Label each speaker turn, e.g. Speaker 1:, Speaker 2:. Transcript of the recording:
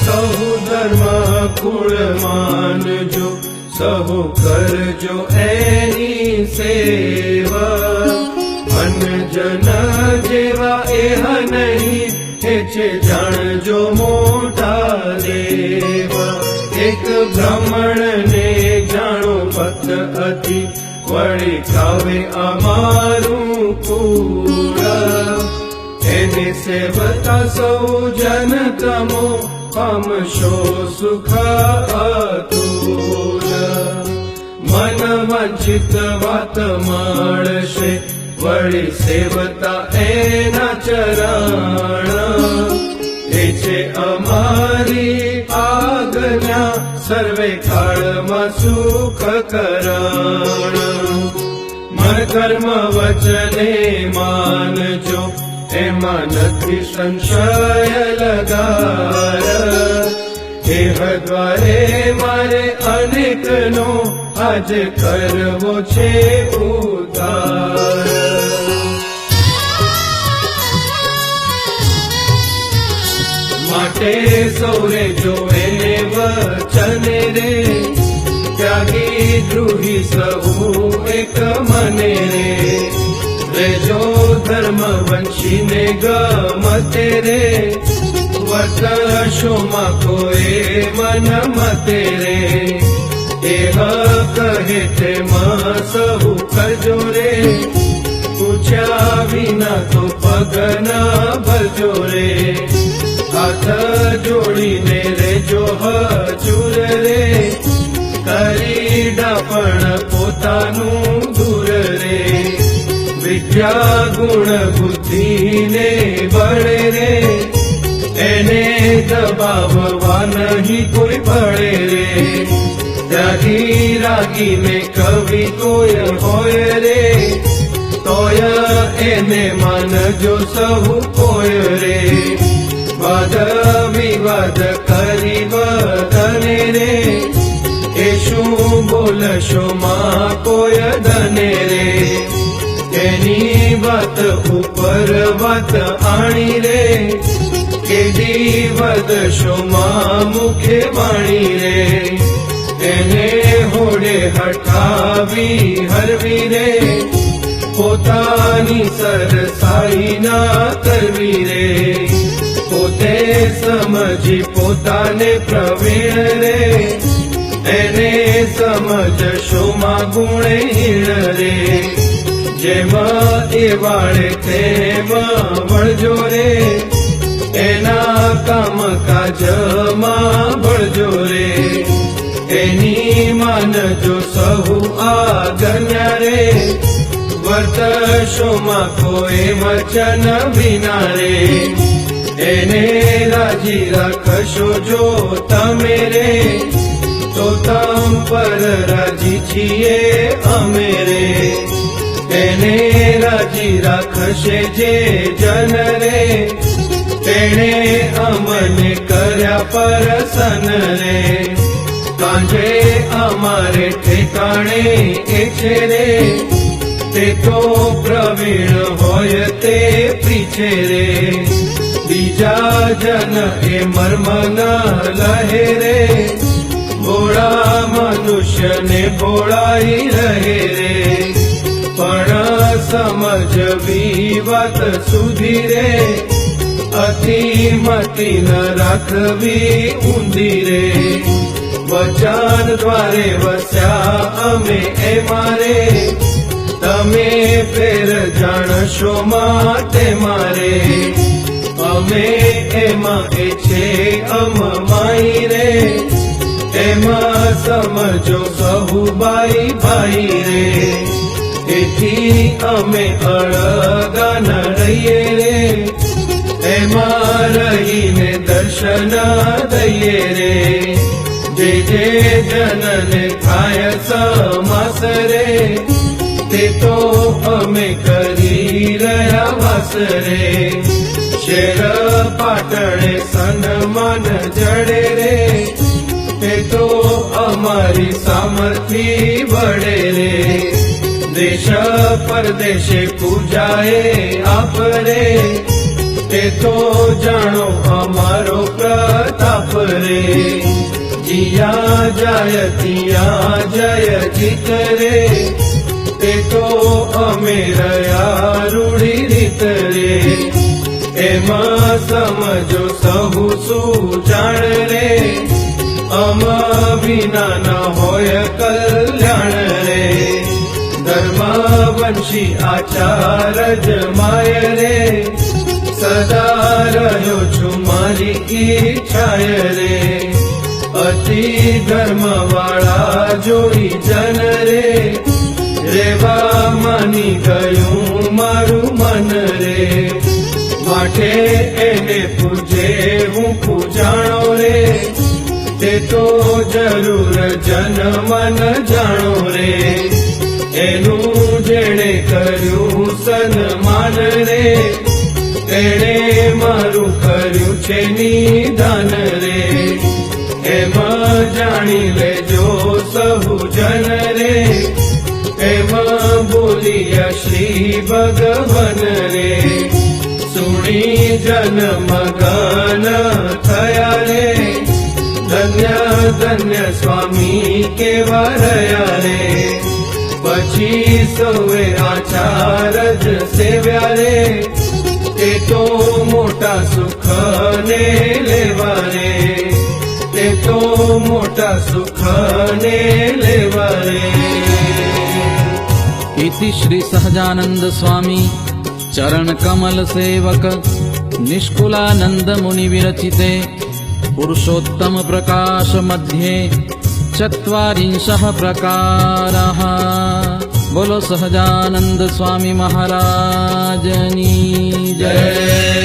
Speaker 1: સહુ ધર્મ કુળ માનજો, સહુ કરજો એની સેવા. અન્નજન જેવા એહ નહીં, એ છે જાણજો મોટા દેવા. એક બ્રાહ્મણને જાણો ભક્ત અતિ, વળી કાવે અમારું કુળ. એને સેવતા સૌ જન તમો, પામશો સુખ અતુલ. મન વંચિત વાત મળશે, વળી સેવતા એના ચરણ. એ છે અમારી આજ્ઞા, સર્વે કાળમાં સુખ કરણ. મન કર્મ વચને માનજો, એમાં નથી સંશય લગાર. એહ દ્વારે મારે અનેકનો આજે કરવો છે ઉદ્ધાર. માટે સૌરે જોઈને વચને રે, ત્યાગી દ્રુહી સહુ એક મને રે. રેજો ધર્મ વંશીને ગમતે રે, વર્ષોમાં કોઈ મન મતે રે. એહ કહે તેમાં સહુ કરજો રે, પૂછ્યા વિના તો પગ ન ભરજો રે. હાથ જોડીને રેજો હજુર રે, કરી ડાપણ પોતાનું દૂર રે. વિદ્યા ગુણ બુદ્ધિને બળે રે, એને દબાવવા નહીં કોઈ પડે રે. ત્યાગી રાગીને કવિ કોઈ હોય રે, તોય એને માનજો સહુ કોઈ રે. વાદ વિવાદ કરી વદને રે, એ શું બોલશો માં કોઈ ધને રે. એની વાત ઉપર વાત આણી રે, કેદી વદશો માં મુખે વાણી રે. એને હોડે હટાવી હરવી રે, પોતાની સરસાઈ ના કરવી રે. પોતે સમજી પોતાને પ્રવીણ રે, એને સમજશો માં ગુણહીણ રે. જેમાં એ વાળે તેમાં વળજો રે, એના કામ કાજમાં ભળજો રે. એની માનજો સહુ આજ્ઞા રે, વર્તશોમાં કોઈ વચન વિના રે. એને રાજી રાખશો જો તમે રે, તો તમ પર રાજી છીએ અમે રે. એને રાજી રાખશે જે જન રે, તેણે અમને કર્યા પરસન રે. કાંઠે અમારે ઠેકાણે એ છે રે, તે તો પ્રવીણ હોય તે પીછે રે. બીજા જન એ મર્મ ન લહે રે, ભોળા મનુષ્યને ભોળાઈ રહે રે. પણ સમજવી વાત સુધી રે, અતિ મતિ ન રાખવી ઊંધી રે. વચન દ્વારે વસ્યા અમે એ મારે, તમે ફેર જાણશો માટે મારે. અમે એમાં એ છે અમાઈ રે, એમાં સમજો સહુ બાઈ ભાઈ રે. એથી અમે અળગા ન રહીએ રે, એમાં રહીને દર્શન દઈએ રે. જે જે જનને થાય સમાસ રે, તે તો અમે કરી રહ્યા વાસ રે. શેર પાટણે સન્માન જડે રે, તે તો અમારી સામર્થ્ય વડે રે. દેશ પરદેશે પૂજાએ આપરે, તે તો જાણો અમારો પ્રતાપ રે जिया जय तिया जय जित रे ते तो अमे रया रूढ़ी રીત રે એમાં સમજો સહુ સુજાણ રે આમાં વિના ન હોય કલ્યાણ રે ધર્મવંશી આચાર જમાય રે સદા રહ્યો છું મારી ઈચ્છાય રે અતિ ધર્મ વાળા જોઈ જન રે રેવા માની ગયું મારું મન રે માટે એને પૂજે હું પૂજાણો રે તે તો જરૂર જન મન જાણો રે એનું જેણે કર્યું સન્માન રે તેણે મારું કર્યું છે નિદાન રે એમાં જાણી લેજો સહુ જન રે એમાં બોલિયા શ્રી ભગવન રે સુણી જન મગન થયા રે ધન્ય ધન્ય સ્વામી કેવા રહ્યા રે પછી સૌએ આચાર જ સેવ્યા રે તે તો મોટા સુખ ને લેવા રે તે તો મોટા સુખ ને લેવા રે
Speaker 2: इति श्री सहजानंद स्वामी चरण कमल सेवक निष्कुलानंद मुनि विरचिते पुरुषोत्तम प्रकाश मध्ये 40 प्रकारः। बोलो सहजानंद स्वामी महाराजनी जय।